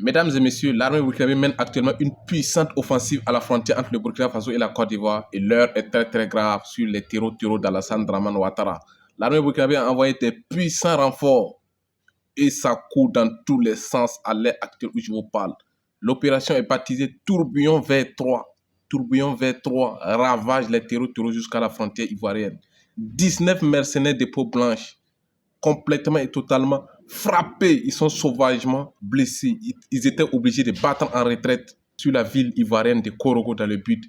Mesdames et messieurs, l'armée burkinabé mène actuellement une puissante offensive à la frontière entre le Burkina Faso et la Côte d'Ivoire et l'heure est très grave sur les terreaux d'Alassane Dramane Ouattara. L'armée burkinabé a envoyé des puissants renforts et ça court dans tous les sens à l'heure actuelle où je vous parle. L'opération est baptisée Tourbillon V3. Tourbillon V3 ravage les terreaux jusqu'à la frontière ivoirienne. 19 mercenaires de peau blanche complètement et totalement frappés. Ils sont sauvagement blessés. Ils étaient obligés de battre en retraite sur la ville ivoirienne de Korogo dans le but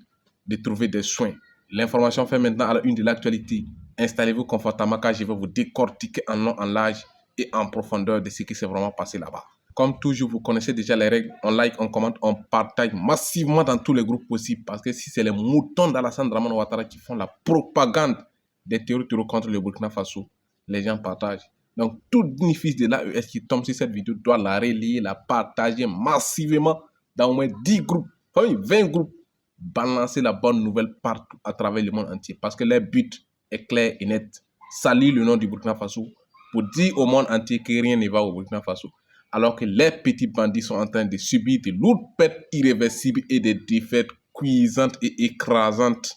de trouver des soins. L'information fait maintenant à la une de l'actualité. Installez-vous confortablement car je vais vous décortiquer en long, en large et en profondeur de ce qui s'est vraiment passé là-bas. Comme toujours, vous connaissez déjà les règles. On like, on commente, on partage massivement dans tous les groupes possibles. Parce que si c'est les moutons d'Alassane Dramane Ouattara qui font la propagande des terroristes contre le Burkina Faso, les gens partagent. Donc, tout bénéfice de l'AES qui tombe sur cette vidéo doit la relayer, la partager massivement dans au moins 10 groupes, 20 groupes. Balancer la bonne nouvelle partout à travers le monde entier. Parce que leur but est clair et net. Salir le nom du Burkina Faso pour dire au monde entier que rien ne va au Burkina Faso. Alors que les petits bandits sont en train de subir de lourdes pertes irréversibles et des défaites cuisantes et écrasantes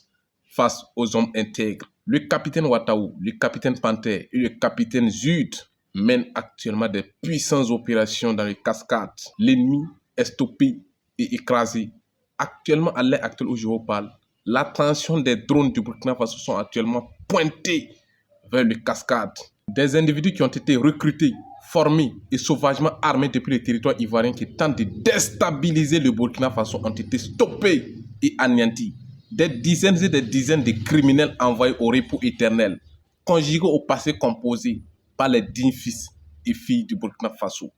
face aux hommes intègres. Le capitaine Ouattaou, le capitaine Panther et le capitaine Zut mènent actuellement des puissantes opérations dans les cascades. L'ennemi est stoppé et écrasé. Actuellement, à l'heure actuelle où je vous parle, l'attention des drones du Burkina Faso sont actuellement pointés vers les cascades. Des individus qui ont été recrutés, formés et sauvagement armés depuis le territoire ivoirien qui tentent de déstabiliser le Burkina Faso ont été stoppés et anéantis. Des dizaines et des dizaines de criminels envoyés au repos éternel, conjugués au passé composé par les dignes fils et filles du Burkina Faso.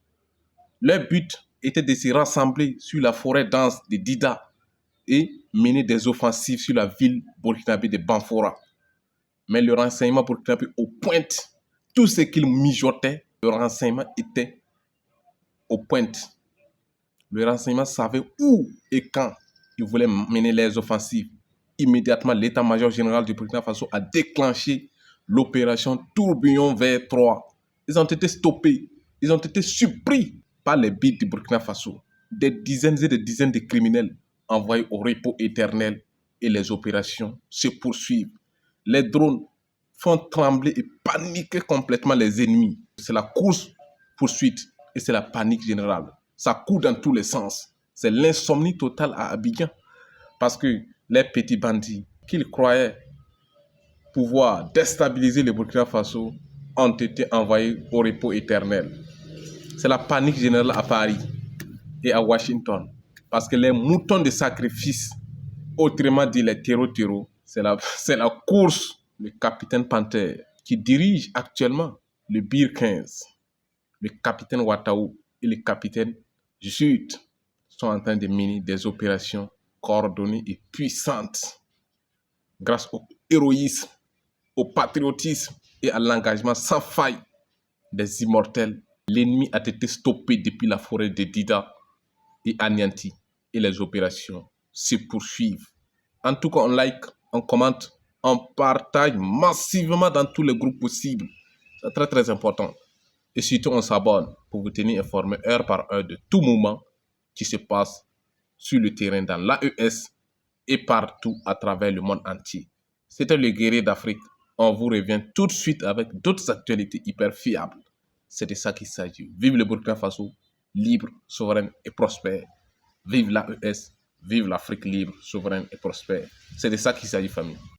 Leur but était de se rassembler sur la forêt dense de Dida et mener des offensives sur la ville burkinabé de Banfora. Mais le renseignement burkinabé au pointe, tout ce qu'il mijotait, le renseignement était au pointe. Le renseignement savait où et quand il voulait mener les offensives. Immédiatement, l'état-major général du Burkina Faso a déclenché l'opération Tourbillon V3. Ils ont été stoppés, ils ont été surpris par les bides du Burkina Faso. Des dizaines et des dizaines de criminels envoyés au repos éternel et les opérations se poursuivent. Les drones font trembler et paniquer complètement les ennemis. C'est la course-poursuite et c'est la panique générale. Ça court dans tous les sens. C'est l'insomnie totale à Abidjan. Parce que les petits bandits qu'ils croyaient pouvoir déstabiliser le Burkina Faso ont été envoyés au repos éternel. C'est la panique générale à Paris et à Washington. Parce que les moutons de sacrifice, autrement dit les terreaux, c'est la course. Le capitaine Panther qui dirige actuellement le BIR 15, le capitaine Ouattaou et le capitaine Jut sont en train de mener des opérations coordonnées et puissantes. Grâce au héroïsme, au patriotisme et à l'engagement sans faille des immortels, l'ennemi a été stoppé depuis la forêt de Dida et anéanti et les opérations se poursuivent. En tout cas, on like, on commente, on partage massivement dans tous les groupes possibles. C'est très important. Et surtout, on s'abonne pour vous tenir informé heure par heure de tout moment qui se passe sur le terrain dans l'AES et partout à travers le monde entier. C'était le guerrier d'Afrique. On vous revient tout de suite avec d'autres actualités hyper fiables. C'est de ça qu'il s'agit. Vive le Burkina Faso, libre, souveraine et prospère. Vive l'AES, vive l'Afrique libre, souveraine et prospère. C'est de ça qu'il s'agit, famille.